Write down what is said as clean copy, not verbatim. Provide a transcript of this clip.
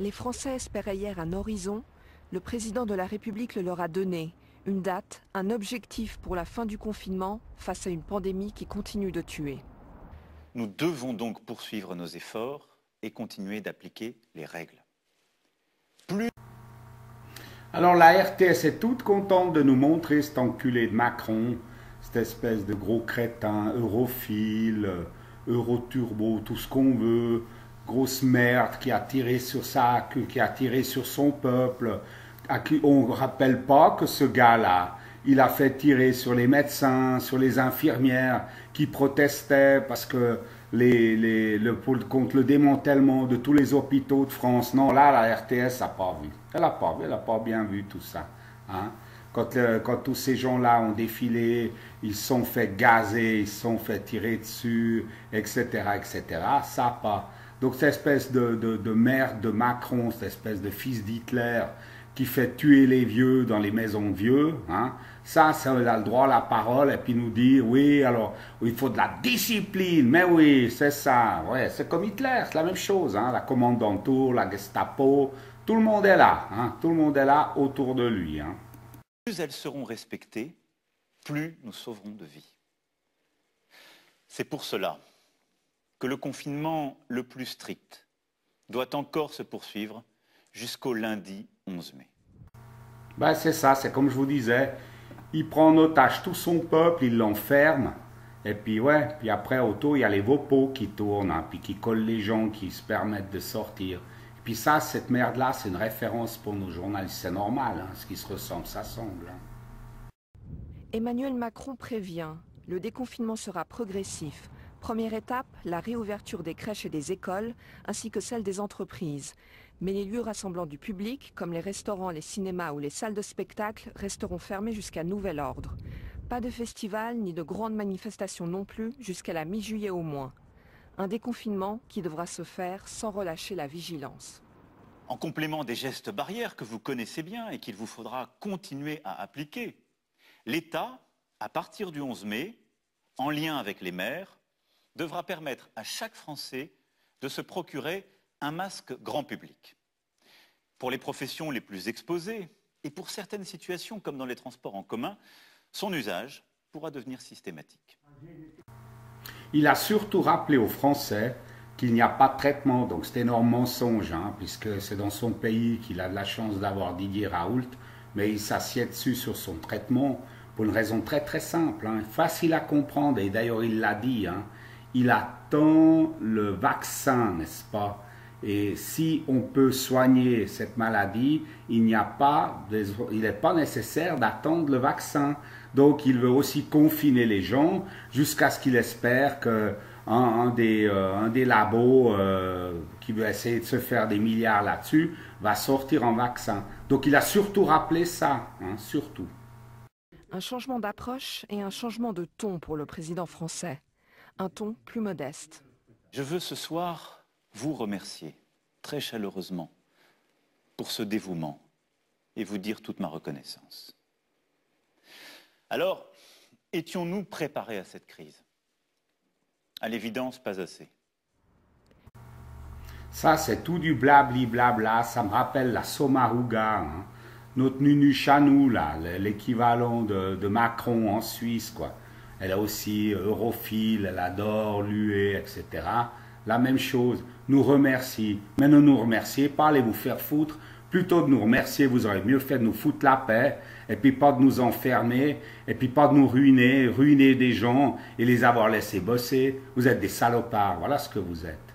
Les Français espéraient hier un horizon. Le président de la République le leur a donné. Une date, un objectif pour la fin du confinement face à une pandémie qui continue de tuer. Nous devons donc poursuivre nos efforts et continuer d'appliquer les règles. Alors la RTS est toute contente de nous montrer cet enculé de Macron, cette espèce de gros crétin, europhile, euroturbo, tout ce qu'on veut, grosse merde qui a tiré sur ça, qui a tiré sur son peuple, à qui on ne rappelle pas que ce gars-là, il a fait tirer sur les médecins, sur les infirmières qui protestaient parce que contre le démantèlement de tous les hôpitaux de France. Non, là, la RTS n'a pas vu. Elle n'a pas bien vu tout ça. Hein? Quand tous ces gens-là ont défilé, ils se sont fait gazer, ils se sont fait tirer dessus, etc., etc. Ça pas. Donc cette espèce de merde de Macron, cette espèce de fils d'Hitler qui fait tuer les vieux dans les maisons de vieux, hein, ça il a le droit à la parole et puis nous dire, oui, alors, il faut de la discipline, mais oui, c'est ça, ouais, c'est comme Hitler, c'est la même chose, hein, la commandantur, la Gestapo, tout le monde est là, hein, tout le monde est là autour de lui. Hein. Plus elles seront respectées, plus nous sauverons de vies. C'est pour cela que le confinement le plus strict doit encore se poursuivre jusqu'au lundi 11 mai. Ben c'est ça, c'est comme je vous disais, il prend en otage tout son peuple, il l'enferme, et puis ouais, puis après autour il y a les vopos qui tournent, hein, puis qui collent les gens, qui se permettent de sortir. Et puis ça, cette merde-là, c'est une référence pour nos journalistes, c'est normal, hein, ce qui se ressemble, ça semble. Hein. Emmanuel Macron prévient, le déconfinement sera progressif. Première étape, la réouverture des crèches et des écoles, ainsi que celle des entreprises. Mais les lieux rassemblant du public, comme les restaurants, les cinémas ou les salles de spectacle, resteront fermés jusqu'à nouvel ordre. Pas de festival ni de grandes manifestations non plus, jusqu'à la mi-juillet au moins. Un déconfinement qui devra se faire sans relâcher la vigilance. En complément des gestes barrières que vous connaissez bien et qu'il vous faudra continuer à appliquer, l'État, à partir du 11 mai, en lien avec les maires, devra permettre à chaque Français de se procurer un masque grand public. Pour les professions les plus exposées et pour certaines situations comme dans les transports en commun, son usage pourra devenir systématique. Il a surtout rappelé aux Français qu'il n'y a pas de traitement, donc c'est énorme mensonge, hein, puisque c'est dans son pays qu'il a de la chance d'avoir Didier Raoult, mais il s'assied dessus sur son traitement pour une raison très très simple, hein, facile à comprendre, et d'ailleurs il l'a dit, hein, il attend le vaccin, n'est-ce pas? Et si on peut soigner cette maladie, il n'est pas nécessaire d'attendre le vaccin. Donc il veut aussi confiner les gens jusqu'à ce qu'il espère qu'un des labos qui veut essayer de se faire des milliards là-dessus va sortir en vaccin. Donc il a surtout rappelé ça, hein, surtout. Un changement d'approche et un changement de ton pour le président français. Un ton plus modeste. Je veux ce soir vous remercier très chaleureusement pour ce dévouement et vous dire toute ma reconnaissance. Alors, étions-nous préparés à cette crise? À l'évidence, pas assez. Ça, c'est tout du blabli blabla, ça me rappelle la Sommaruga, hein. Notre Nunu Chanou, là, l'équivalent de Macron en Suisse, quoi. Elle est aussi europhile, elle adore l'UE, etc. La même chose, nous remercie. Mais ne nous remerciez pas, allez vous faire foutre. Plutôt de nous remercier, vous aurez mieux fait de nous foutre la paix, et puis pas de nous enfermer, et puis pas de nous ruiner des gens et les avoir laissés bosser. Vous êtes des salopards, voilà ce que vous êtes.